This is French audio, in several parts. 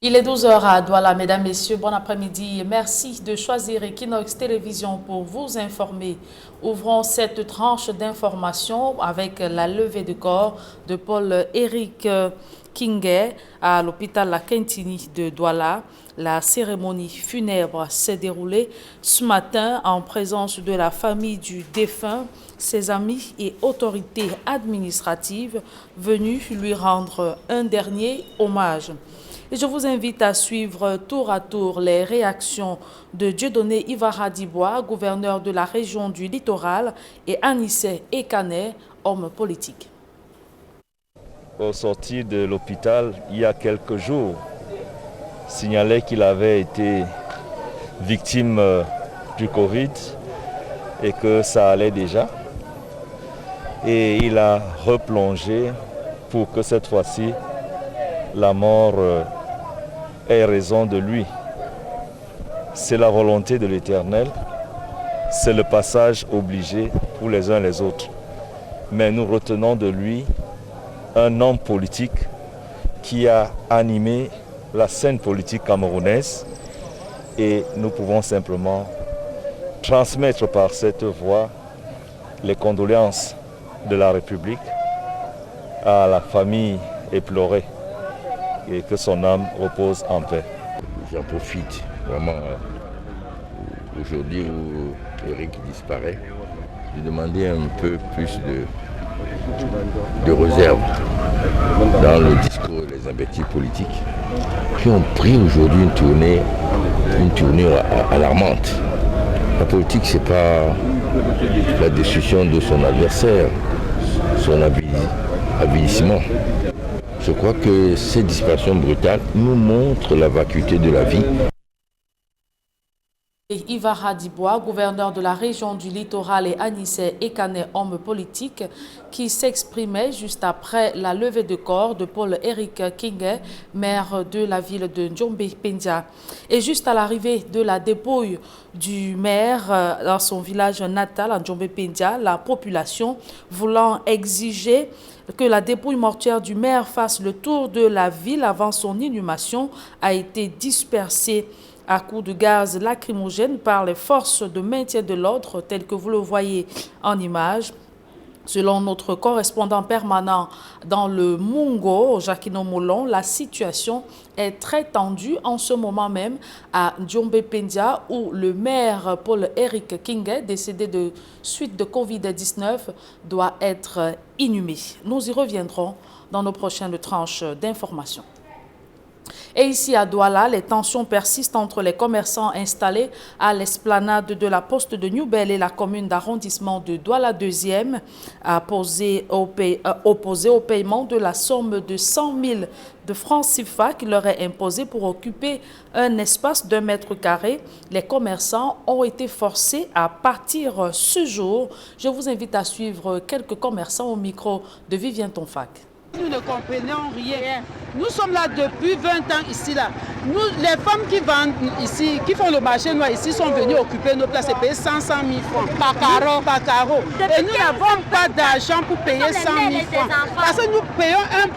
Il est 12 heures à Douala, mesdames, messieurs, bon après-midi. Merci de choisir Equinox Télévision pour vous informer. Ouvrons cette tranche d'information avec la levée de corps de Paul-Éric Kinguet à l'hôpital La Quintini de Douala. La cérémonie funèbre s'est déroulée ce matin en présence de la famille du défunt, ses amis et autorités administratives venus lui rendre un dernier hommage. Et je vous invite à suivre tour à tour les réactions de Dieudonné Ivara-Dibois, gouverneur de la région du Littoral, et Anissé Ekane, homme politique. Au sortir de l'hôpital, il y a quelques jours, signalait qu'il avait été victime du Covid et que ça allait déjà. Et il a replongé pour que cette fois-ci, la mort ait raison de lui. C'est la volonté de l'Éternel, c'est le passage obligé pour les uns les autres. Mais nous retenons de lui un homme politique qui a animé la scène politique camerounaise et nous pouvons simplement transmettre par cette voie les condoléances de la République à la famille éplorée et que son âme repose en paix. J'en profite vraiment aujourd'hui où Eric disparaît, de demander un peu plus de réserve dans le discours des imbéciles politiques qui ont pris aujourd'hui une tournure alarmante. La politique, c'est pas la destruction de son adversaire, son avilissement. Je crois que cette disparition brutale nous montre la vacuité de la vie. Ivara-Dibois, gouverneur de la région du Littoral, et Anissé Ekane, homme politique, qui s'exprimait juste après la levée de corps de Paul-Éric Kinguet, maire de la ville de Ndjombe-Pendia. Et juste à l'arrivée de la dépouille du maire dans son village natal, à Ndjombe-Pendia, la population voulant exiger que la dépouille mortuaire du maire fasse le tour de la ville avant son inhumation a été dispersée à coups de gaz lacrymogène par les forces de maintien de l'ordre, telles que vous le voyez en image. Selon notre correspondant permanent dans le Mungo, Jacquino Molon, la situation est très tendue en ce moment même à Ndjombe-Pendia, où le maire Paul-Éric Kinguet, décédé de suite de Covid-19, doit être inhumé. Nous y reviendrons dans nos prochaines tranches d'informations. Et ici à Douala, les tensions persistent entre les commerçants installés à l'esplanade de la poste de Newbel et la commune d'arrondissement de Douala 2e, opposés au paiement de la somme de 100 000 de francs CFA qui leur est imposée pour occuper un espace d'1 mètre carré. Les commerçants ont été forcés à partir ce jour. Je vous invite à suivre quelques commerçants au micro de Vivien Tonfac. Nous ne comprenons rien. Nous sommes là depuis 20 ans ici. Nous, les femmes qui vendent ici, qui font le marché noir ici, sont venues occuper nos places et payer 100 000 francs par carreau. Et nous n'avons pas d'argent pour payer 100 000 francs. Parce que nous payons un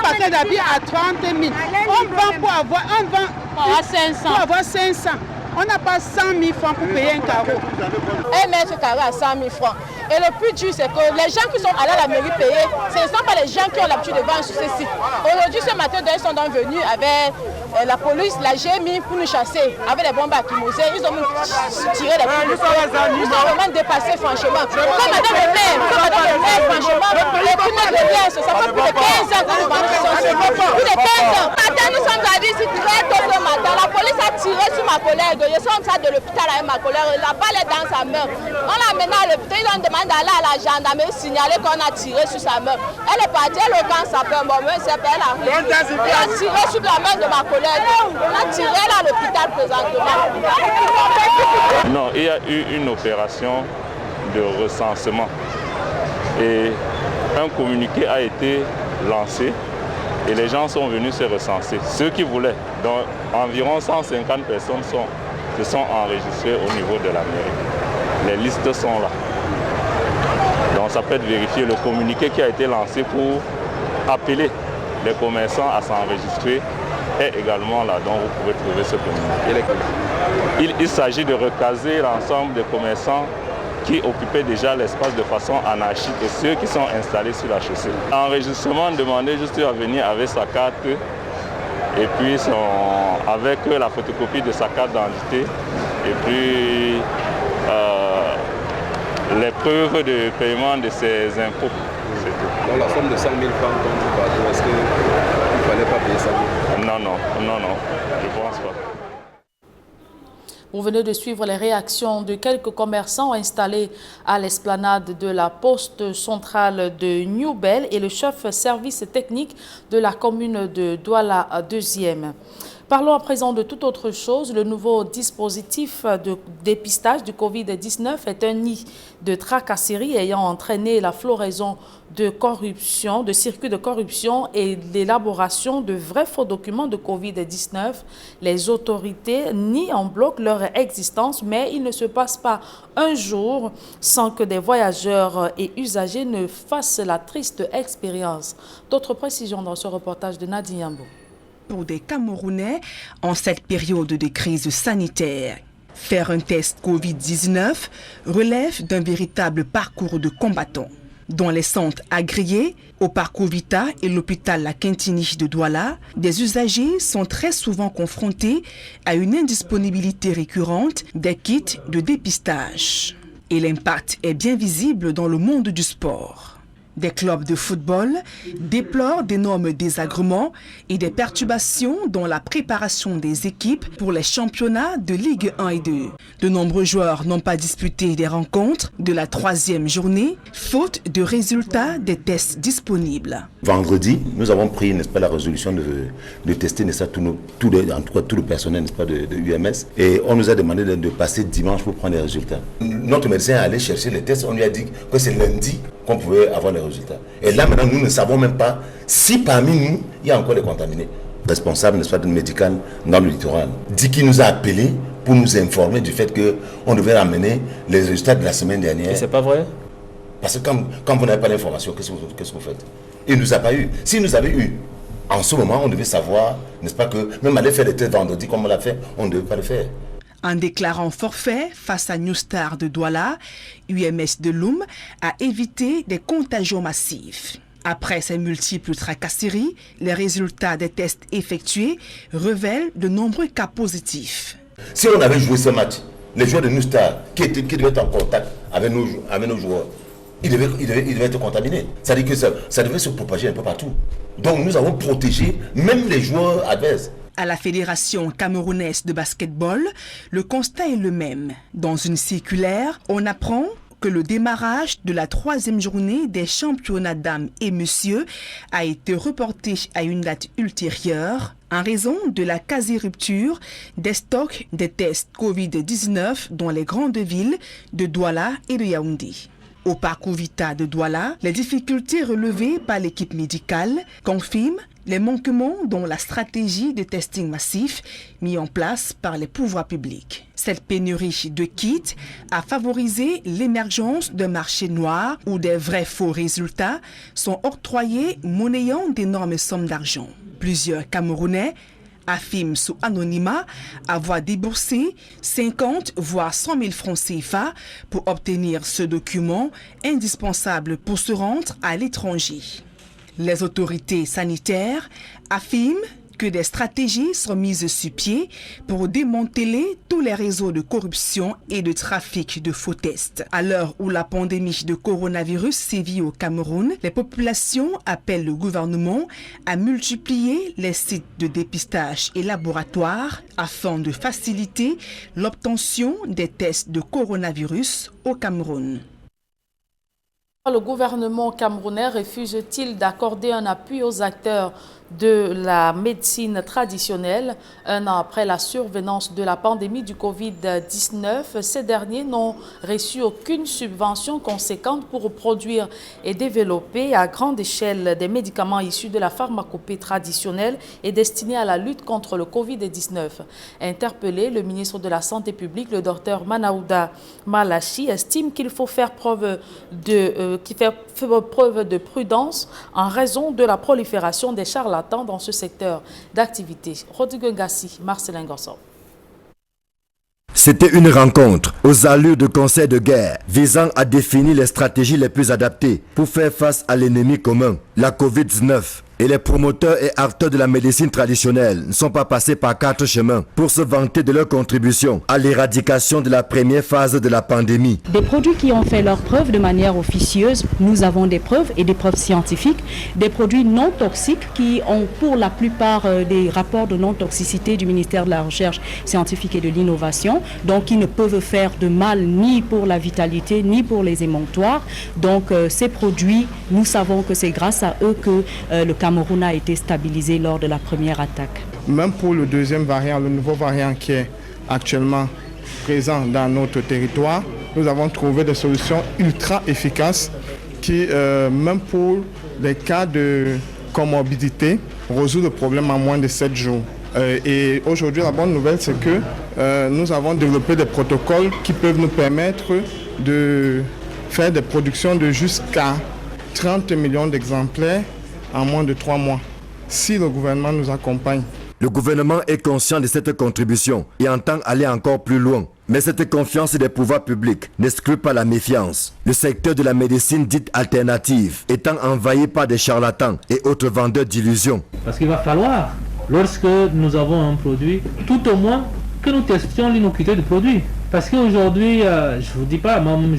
paquet d'habits à 30 000. On vend pour avoir 500. On n'a pas 100 000 francs pour payer un carreau. Un mètre carré à 100 000 francs. Et le plus dur, c'est que les gens qui sont allés à la mairie payer, ce ne sont pas les gens qui ont l'habitude de vendre sur ces sites. Aujourd'hui, ce matin, ils sont donc venus avec la police, la GMI pour nous chasser, avec les bombes lacrymogènes. Ils ont tiré les coups de feu. Ils sont vraiment dépassés, franchement. Comme madame le maire, franchement, les fumées de l'air, ça fait plus de 15 ans que nous vendons sur plus de 15 ans. Matin, nous sommes allés ici très tôt ce matin. La police a tiré sur ma collègue. Je suis en train de l'hôpital avec ma collègue. La balle est dans sa main. On l'a amenée à l'hôpital. Ils ont demandé d'aller à la gendarmerie signaler qu'on a tiré sur sa main. Elle est partie, elle est au camp sapeur. Bon, elle a tiré sur la main de ma collègue. On a tiré là à l'hôpital présentement. Non, il y a eu une opération de recensement. Et un communiqué a été lancé. Et les gens sont venus se recenser. Ceux qui voulaient. Donc environ 150 personnes se sont enregistrées au niveau de la mairie. Les listes sont là. Donc ça peut être vérifié. Le communiqué qui a été lancé pour appeler les commerçants à s'enregistrer est également là, dont vous pouvez trouver ce communiqué. Il s'agit de recaser l'ensemble des commerçants qui occupaient déjà l'espace de façon anarchique et ceux qui sont installés sur la chaussée. Enregistrement, demandez juste à venir avec sa carte et puis avec la photocopie de sa carte d'identité et puis les preuves de paiement de ses impôts. Dans la somme de 100 000 francs, est-ce qu'il ne fallait pas payer ça? Non, je ne pense pas. Vous venez de suivre les réactions de quelques commerçants installés à l'esplanade de la poste centrale de Newbel et le chef service technique de la commune de Douala 2e. Parlons à présent de toute autre chose. Le nouveau dispositif de dépistage du Covid-19 est un nid de tracasseries ayant entraîné la floraison de corruption, de circuits de corruption et l'élaboration de vrais faux documents de Covid-19. Les autorités nient en bloc leur existence, mais il ne se passe pas un jour sans que des voyageurs et usagers ne fassent la triste expérience. D'autres précisions dans ce reportage de Nadine Yambo. Pour des Camerounais en cette période de crise sanitaire, faire un test Covid-19 relève d'un véritable parcours de combattant. Dans les centres agréés, au Parcours Vita et l'hôpital La Quintiniche de Douala, des usagers sont très souvent confrontés à une indisponibilité récurrente des kits de dépistage. Et l'impact est bien visible dans le monde du sport. Des clubs de football déplorent d'énormes désagréments et des perturbations dans la préparation des équipes pour les championnats de Ligue 1 et 2. De nombreux joueurs n'ont pas disputé des rencontres de la 3e journée, faute de résultats des tests disponibles. Vendredi, nous avons pris, n'est-ce pas, la résolution de tester, n'est-ce pas, tout le personnel, n'est-ce pas, de UMS. Et on nous a demandé de passer dimanche pour prendre les résultats. Notre médecin est allé chercher les tests, on lui a dit que c'est lundi qu'on pouvait avoir les résultats. Et là, maintenant, nous ne savons même pas si parmi nous, il y a encore des contaminés. Responsable, n'est-ce pas, de médical dans le littoral, dit qu'il nous a appelés pour nous informer du fait qu'on devait ramener les résultats de la semaine dernière. Et c'est pas vrai? Parce que quand vous n'avez pas d'information, qu'est-ce que vous faites? Il ne nous a pas eu. S'il nous avait eu, en ce moment, on devait savoir, n'est-ce pas, que même aller faire des tests vendredi comme on l'a fait, on ne devait pas le faire. En déclarant forfait face à New Star de Douala, UMS de Loum a évité des contagions massives. Après ces multiples tracasseries, les résultats des tests effectués révèlent de nombreux cas positifs. Si on avait joué ce match, les joueurs de New Star qui devaient être en contact avec nos joueurs, ils devaient être contaminés. C'est-à-dire que ça devait se propager un peu partout. Donc nous avons protégé même les joueurs adverses. À la Fédération camerounaise de basketball, le constat est le même. Dans une circulaire, on apprend que le démarrage de la 3e journée des championnats dames et messieurs a été reporté à une date ultérieure en raison de la quasi-rupture des stocks des tests Covid-19 dans les grandes villes de Douala et de Yaoundé. Au Parcours Vita de Douala, les difficultés relevées par l'équipe médicale confirment les manquements dans la stratégie de testing massif mis en place par les pouvoirs publics. Cette pénurie de kits a favorisé l'émergence d'un marché noir où des vrais faux résultats sont octroyés monnayant d'énormes sommes d'argent. Plusieurs Camerounais affirment sous anonymat avoir déboursé 50 voire 100 000 francs CFA pour obtenir ce document indispensable pour se rendre à l'étranger. Les autorités sanitaires affirment que des stratégies sont mises sur pied pour démanteler tous les réseaux de corruption et de trafic de faux tests. À l'heure où la pandémie de coronavirus sévit au Cameroun, les populations appellent le gouvernement à multiplier les sites de dépistage et laboratoires afin de faciliter l'obtention des tests de coronavirus au Cameroun. Le gouvernement camerounais refuse-t-il d'accorder un appui aux acteurs de la médecine traditionnelle? Un an après la survenance de la pandémie du Covid-19, ces derniers n'ont reçu aucune subvention conséquente pour produire et développer à grande échelle des médicaments issus de la pharmacopée traditionnelle et destinés à la lutte contre le Covid-19. Interpellé, le ministre de la Santé publique, le docteur Manaouda Malachi, estime qu'il faut faire preuve de prudence en raison de la prolifération des charlatans combattants dans ce secteur d'activité. Rodrigo Ngassi, Marcelin Gossop. C'était une rencontre aux allures de conseil de guerre visant à définir les stratégies les plus adaptées pour faire face à l'ennemi commun, la Covid-19. Et les promoteurs et acteurs de la médecine traditionnelle ne sont pas passés par 4 chemins pour se vanter de leur contribution à l'éradication de la première phase de la pandémie. Des produits qui ont fait leurs preuves de manière officieuse, nous avons des preuves et des preuves scientifiques, des produits non toxiques qui ont pour la plupart des rapports de non-toxicité du ministère de la Recherche scientifique et de l'innovation, donc qui ne peuvent faire de mal ni pour la vitalité ni pour les émonctoires. Donc ces produits, nous savons que c'est grâce à eux que le Cameroun a été stabilisé lors de la première attaque. Même pour le deuxième variant, le nouveau variant qui est actuellement présent dans notre territoire, nous avons trouvé des solutions ultra efficaces qui, même pour les cas de comorbidité, résout le problème en moins de 7 jours. Et aujourd'hui, la bonne nouvelle, c'est que nous avons développé des protocoles qui peuvent nous permettre de faire des productions de jusqu'à 30 millions d'exemplaires en moins de 3 mois, si le gouvernement nous accompagne. Le gouvernement est conscient de cette contribution et entend aller encore plus loin. Mais cette confiance des pouvoirs publics n'exclut pas la méfiance. Le secteur de la médecine dite alternative étant envahi par des charlatans et autres vendeurs d'illusions. Parce qu'il va falloir, lorsque nous avons un produit, tout au moins que nous testions l'innocuité du produit. Parce qu'aujourd'hui, je ne vous dis pas, moi-même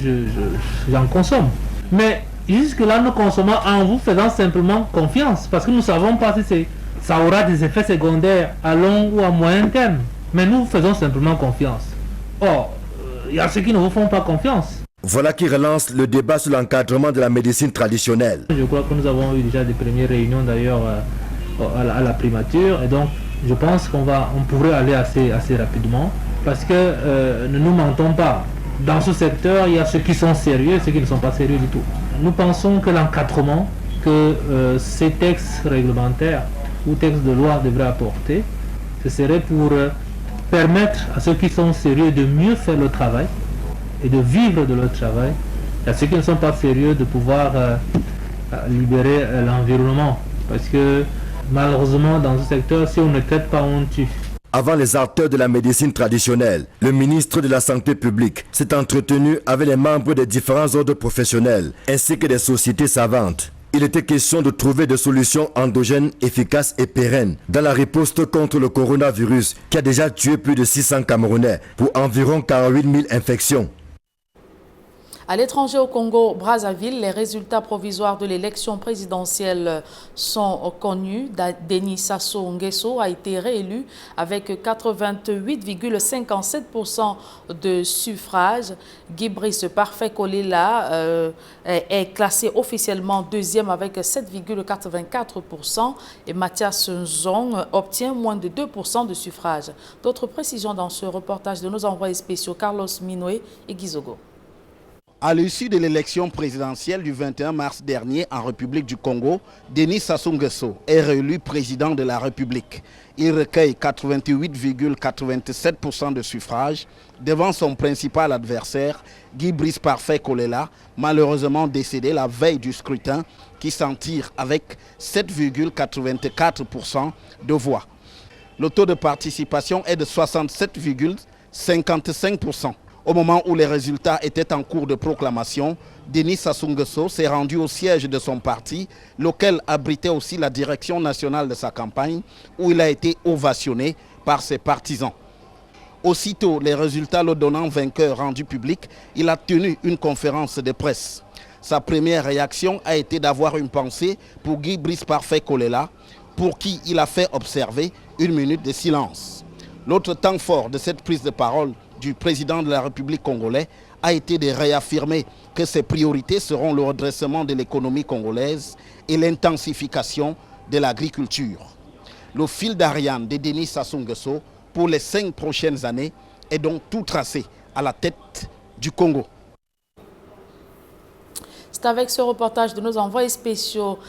j'en consomme. Mais jusque-là, nous consommons en vous faisant simplement confiance. Parce que nous ne savons pas si ça aura des effets secondaires à long ou à moyen terme. Mais nous faisons simplement confiance. Or, il y a ceux qui ne vous font pas confiance. Voilà qui relance le débat sur l'encadrement de la médecine traditionnelle. Je crois que nous avons eu déjà des premières réunions d'ailleurs à la primature. Et donc, je pense qu'on pourrait aller assez rapidement. Parce que ne nous mentons pas. Dans ce secteur, il y a ceux qui sont sérieux et ceux qui ne sont pas sérieux du tout. Nous pensons que l'encadrement que ces textes réglementaires ou textes de loi devraient apporter, ce serait pour permettre à ceux qui sont sérieux de mieux faire le travail et de vivre de leur travail, et à ceux qui ne sont pas sérieux de pouvoir libérer l'environnement. Parce que malheureusement, dans ce secteur, si on ne traite pas, on tue. Avant les acteurs de la médecine traditionnelle, le ministre de la Santé publique s'est entretenu avec les membres des différents ordres professionnels ainsi que des sociétés savantes. Il était question de trouver des solutions endogènes efficaces et pérennes dans la riposte contre le coronavirus qui a déjà tué plus de 600 Camerounais pour environ 48 000 infections. À l'étranger, au Congo-Brazzaville, les résultats provisoires de l'élection présidentielle sont connus. Denis Sassou Nguesso a été réélu avec 88,57% de suffrages. Guy Brice Parfait Kolela est classé officiellement deuxième avec 7,84% et Mathias Nzong obtient moins de 2% de suffrages. D'autres précisions dans ce reportage de nos envoyés spéciaux Carlos Minoué et Gizogo. À l'issue de l'élection présidentielle du 21 mars dernier en République du Congo, Denis Sassou Nguesso est réélu président de la République. Il recueille 88,87% de suffrages devant son principal adversaire, Guy Brice Parfait Kolela, malheureusement décédé la veille du scrutin, qui s'en tire avec 7,84% de voix. Le taux de participation est de 67,55%. Au moment où les résultats étaient en cours de proclamation, Denis Sassou Nguesso s'est rendu au siège de son parti, lequel abritait aussi la direction nationale de sa campagne, où il a été ovationné par ses partisans. Aussitôt les résultats le donnant vainqueur rendus publics, il a tenu une conférence de presse. Sa première réaction a été d'avoir une pensée pour Guy Brice Parfait Kolela, pour qui il a fait observer 1 minute de silence. L'autre temps fort de cette prise de parole du président de la République congolaise a été de réaffirmer que ses priorités seront le redressement de l'économie congolaise et l'intensification de l'agriculture. Le fil d'Ariane de Denis Sassou Nguesso pour les 5 prochaines années est donc tout tracé à la tête du Congo. C'est avec ce reportage de nos envoyés spéciaux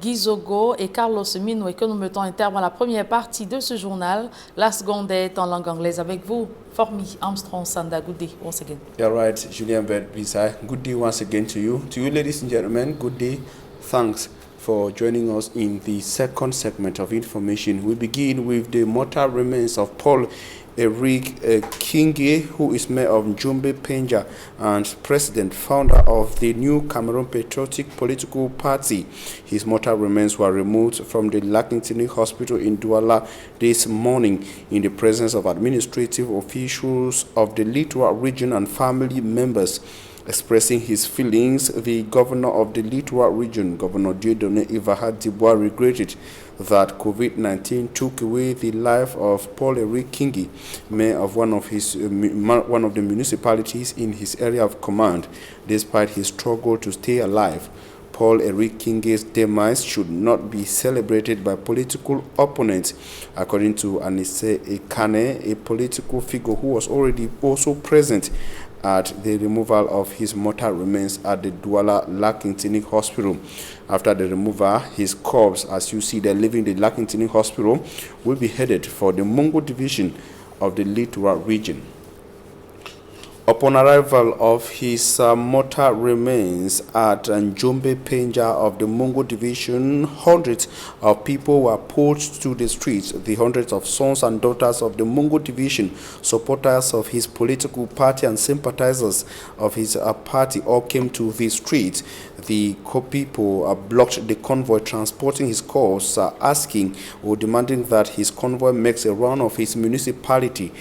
Gizogo et Carlos Minoué que nous mettons un terme à la première partie de ce journal. La seconde est en langue anglaise avec vous. Formi Armstrong Sanda, good day once again. You're right, Julien Bert Bisay. Good day once again to you. To you, ladies and gentlemen, good day. Thanks for joining us in the second segment of information. We begin with the mortal remains of Paul Eric Kinge, who is mayor of Njombe Penja and president, founder of the New Cameroon Patriotic Political Party. His mortal remains were removed from the Lakintini Hospital in Douala this morning in the presence of administrative officials of the Littoral region and family members. Expressing his feelings, the governor of the Littoral region, Governor Dieudonné Ivaha Dibois, regretted that COVID-19 took away the life of Paul Eric Kinge, mayor of one of the municipalities in his area of command, despite his struggle to stay alive. Paul Eric Kinge's demise should not be celebrated by political opponents, according to Anise Ekane, a political figure who was already also present at the removal of his mortal remains at the Douala Lakintini Hospital. After the removal, his corpse, as you see there leaving the Lakintini Hospital, will be headed for the Mungo division of the Littoral region. Upon arrival of his mortal remains at Njombe Penja of the Mungo division, hundreds of people were pulled to the streets. The hundreds of sons and daughters of the Mungo division, supporters of his political party and sympathizers of his party, all came to the streets. The people blocked the convoy transporting his corpse, asking or demanding that his convoy makes a round of his municipality.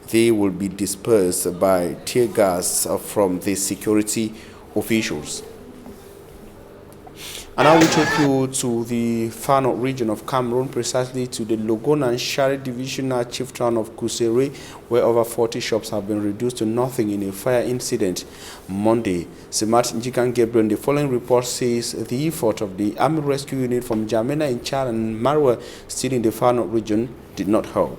They will be dispersed by tear gas from the security officials. And I will take you to the Far North region of Cameroon, precisely to the Logona and Shari divisional chief town of Kusere, where over 40 shops have been reduced to nothing in a fire incident Monday. Simat Njikan Gabriel, the following report says the effort of the Army Rescue Unit from Jamena in Chad and Marwa, still in the Far North region, did not help.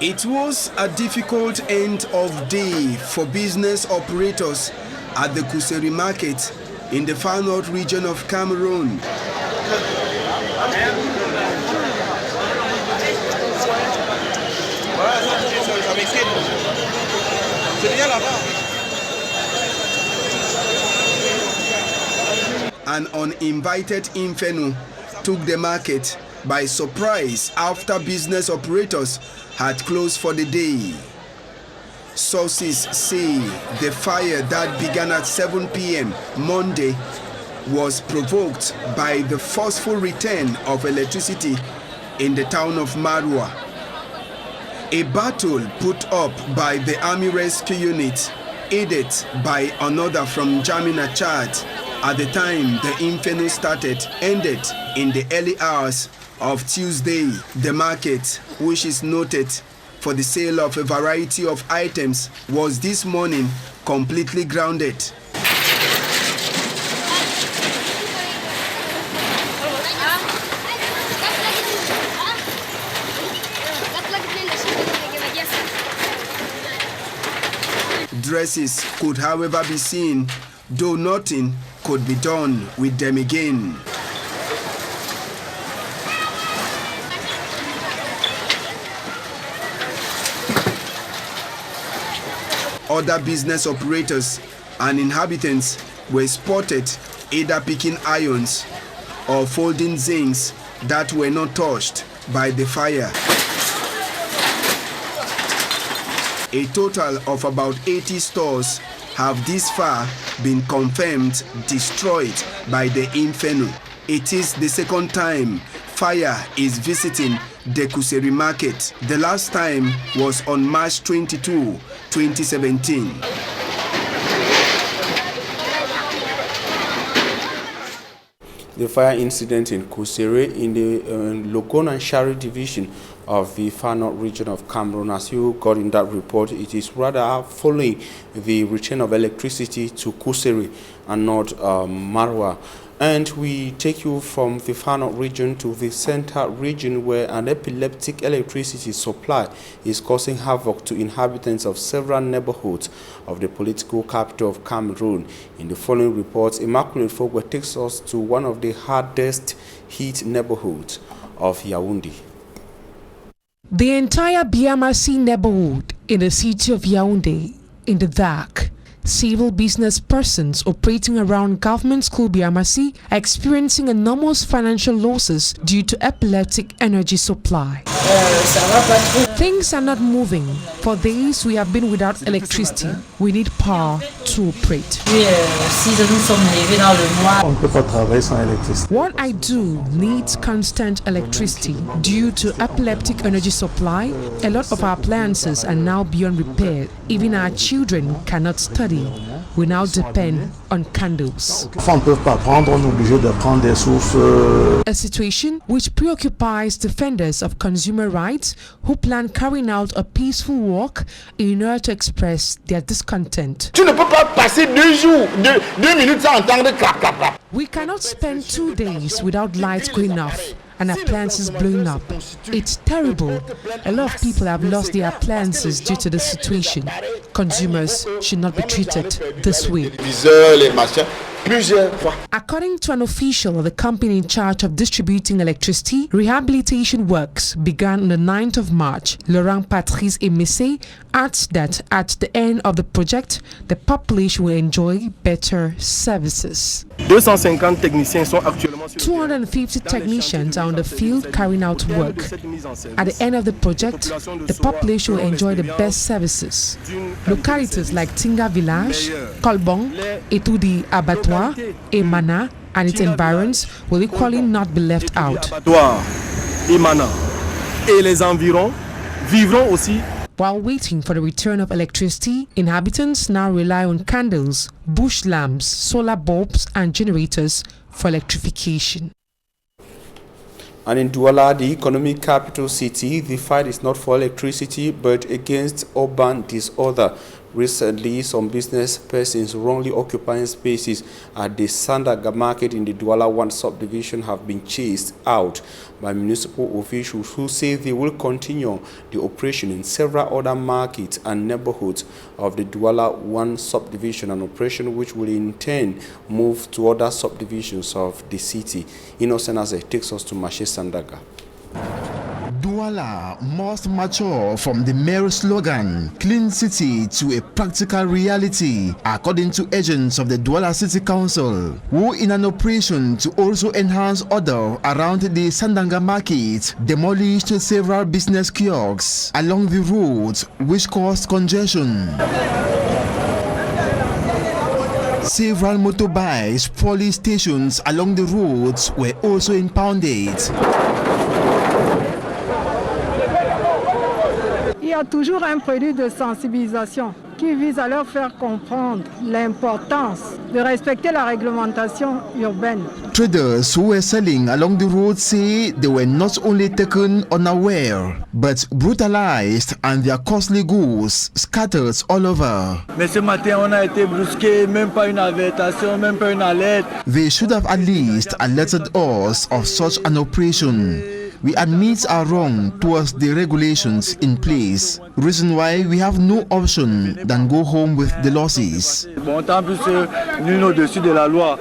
It was a difficult end of day for business operators at the Kuseri market in the Far North region of Cameroon. An uninvited inferno took the market by surprise after business operators had closed for the day. Sources say the fire that began at 7 p.m. Monday was provoked by the forceful return of electricity in the town of Marwa. A battle put up by the Army Rescue Unit, aided by another from Jamena, Chad, at the time the inferno started, ended in the early hours of Tuesday. The market, which is noted for the sale of a variety of items, was this morning completely grounded. Dresses could, however, be seen, though nothing could be done with them again. Other business operators and inhabitants were spotted either picking irons or folding zincs that were not touched by the fire. A total of about 80 stores have this far been confirmed destroyed by the inferno. It is the second time fire is visiting the Kuseri market. The last time was on March 22, 2017. The fire incident in Kusere in the Logona and Shari division of the Far North region of Cameroon, as you got in that report, it is rather following the return of electricity to Kusere and not Marwa. And we take you from the Far North region to the Center region, where an epileptic electricity supply is causing havoc to inhabitants of several neighborhoods of the political capital of Cameroon. In the following reports, Immaculate Fogwe takes us to one of the hardest hit neighborhoods of Yaoundé. The entire Biamasi neighborhood in the city of Yaoundé in the dark Civil business persons operating around Government School Biamasi are experiencing enormous financial losses due to epileptic energy supply. Things are not moving. For days we have been without electricity. We need power to operate. What I do needs constant electricity. Due to epileptic energy supply, a lot of our appliances are now beyond repair. Even our children cannot study. We now depend on candles. A situation which preoccupies defenders of consumer rights who plan carrying out a peaceful walk in order to express their discontent. We cannot spend 2 days without lights going off and appliances blowing up. It's terrible. A lot of people have lost their appliances due to the situation. Consumers should not be treated this way. According to an official of the company in charge of distributing electricity, rehabilitation works began on the 9th of March. Laurent Patrice Emessé adds that at the end of the project, the population will enjoy better services. 250 technicians are on the field carrying out work. At the end of the project, the population will enjoy the best services. Localities like Tinga Village, Kolbong, Etudi Abattoir, Emana and its environs will equally not be left out. While waiting for the return of electricity, inhabitants now rely on candles, bush lamps, solar bulbs and generators for electrification. And in Douala, the economic capital city, the fight is not for electricity but against urban disorder. Recently, some business persons wrongly occupying spaces at the Sandaga market in the Douala 1 subdivision have been chased out by municipal officials who say they will continue the operation in several other markets and neighborhoods of the Douala 1 subdivision, an operation which will in turn move to other subdivisions of the city. Innocent Aze takes us to Mashe Sandaga. Douala must mature from the mere slogan, clean city, to a practical reality, according to agents of the Douala City Council, who in an operation to also enhance order around the Sandaga market, demolished several business kiosks along the road, which caused congestion. Several motorbikes, police stations along the roads were also impounded. Il y a toujours un produit de sensibilisation qui vise à leur faire comprendre l'importance de respecter la réglementation urbaine. Traders who were selling along the road say they were not only taken unaware, but brutalized and their costly goods scattered all over. Mais ce matin, on a été brusqué, même pas une avertation, même pas une alerte. They should have at least alerted us of such an operation. We admit our wrong towards the regulations in place, reason why we have no option than go home with the losses. Bon, tant plus nul au-dessus de la loi.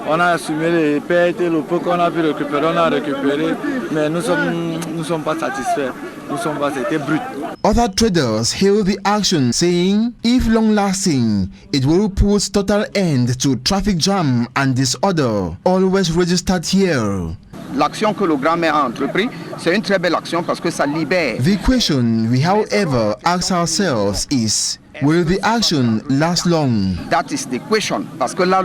On a assumé les pertes, le peu qu'on a pu récupérer, on a récupéré, mais nous sommes pas satisfaits. Nous sommes pas, c'était brut. Other traders hail the action, saying, if long-lasting, it will put total end to traffic jam and disorder, always registered here. L'action que le grand maire a entrepris, c'est une très belle action parce que ça libère. The question we however ask ourselves is, will the action last long? That is the question. Parce que là,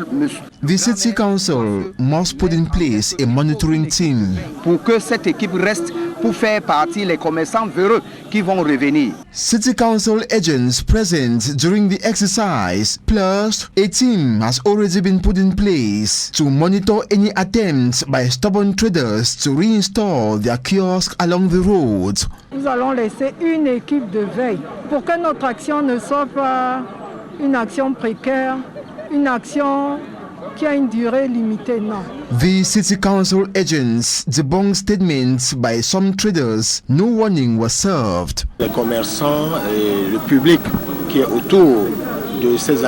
the city council must put in place a monitoring team. Pour que cette équipe reste pour faire partie les commerçants véreux qui vont revenir. City council agents present during the exercise, plus a team has already been put in place to monitor any attempts by stubborn traders to reinstall their kiosks along the road. Nous allons laisser une équipe de veille pour que notre action ne soit pas une action précaire, une action qui a une durée limitée, non. The city council agents debunk statements by some traders. No warning was served. Les commerçants et le public qui est autour de ces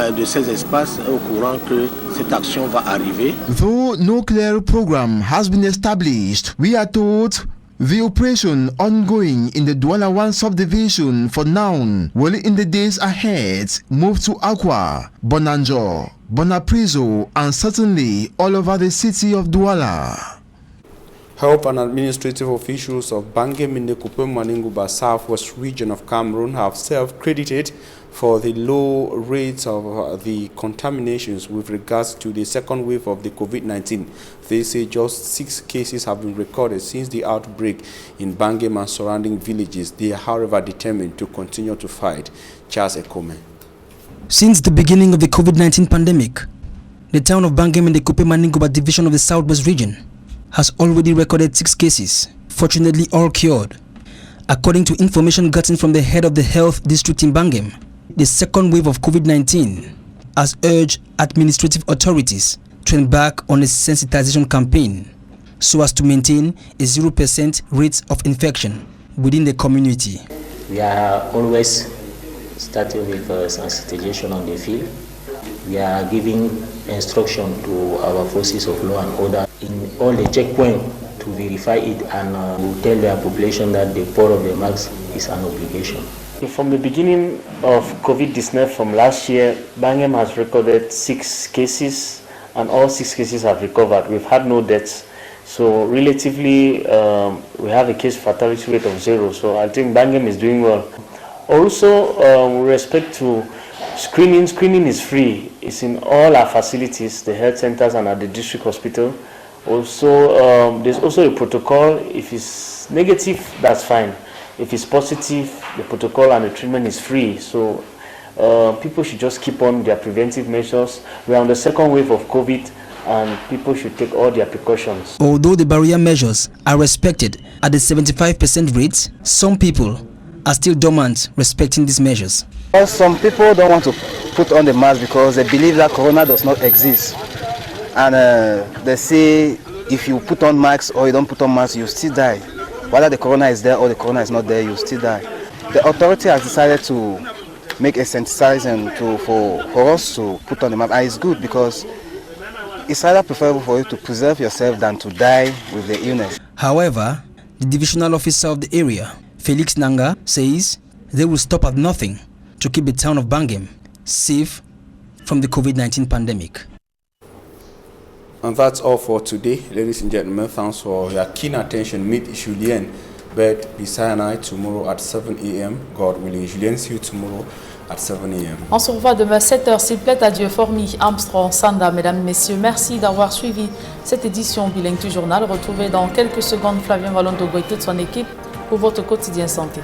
espaces est au courant que cette action va arriver. Though no clear program has been established, we are told The operation ongoing in the Douala 1 subdivision for now will in the days ahead move to Akwa, Bonanjo, Bonaprizo and certainly all over the city of Douala. Health and administrative officials of Bangem in the Kupe-Maninguba Southwest region of Cameroon have self-credited for the low rates of the contaminations with regards to the second wave of the COVID-19. They say just 6 cases have been recorded since the outbreak in Bangem and surrounding villages. They are, however, determined to continue to fight. Charles Ekome. Since the beginning of the COVID-19 pandemic, the town of Bangem in the Kupe-Maninguba division of the Southwest region has already recorded 6 cases, fortunately all cured. According to information gotten from the head of the health district in Bangem, the second wave of COVID-19 has urged administrative authorities to embark on a sensitization campaign so as to maintain a 0% rate of infection within the community. We are always starting with sensitization on the field. We are giving instruction to our forces of law and order in all the checkpoints to verify it, and we tell the population that the pour of the mask is an obligation. From the beginning of COVID-19 from last year, Bangem has recorded 6 cases and all 6 cases have recovered. We've had no deaths. So relatively, we have a case fatality rate of 0. So I think Bangem is doing well. Also, with respect to screening is free. It's in all our facilities, the health centers and at the district hospital. Also, there's also a protocol. If it's negative, that's fine. If it's positive, the protocol and the treatment is free. So people should just keep on their preventive measures. We're on the second wave of COVID and people should take all their precautions. Although the barrier measures are respected at the 75% rate, some people are still dormant respecting these measures. Some people don't want to put on the mask because they believe that corona does not exist. And they say if you put on masks or you don't put on masks, you still die. Whether the corona is there or the corona is not there, you still die. The authority has decided to make a sensitization for us to put on the mask. And it's good because it's rather preferable for you to preserve yourself than to die with the illness. However, the divisional officer of the area, Felix Nanga, says they will stop at nothing to keep the town of Bangem safe from the COVID-19 pandemic. And that's all for today, ladies and gentlemen. Thanks for your keen attention. Meet Julien Bed beside I tomorrow at 7 a.m. God willing. Julien, see you tomorrow at 7 a.m. On se revoit demain 7h, s'il plaît. Adieu, Formi, Armstrong, Sanda, mesdames, messieurs. Merci d'avoir suivi cette édition bilingue du journal. Retrouvez dans quelques secondes Flavien Vallondogo et toute son équipe pour votre quotidien santé.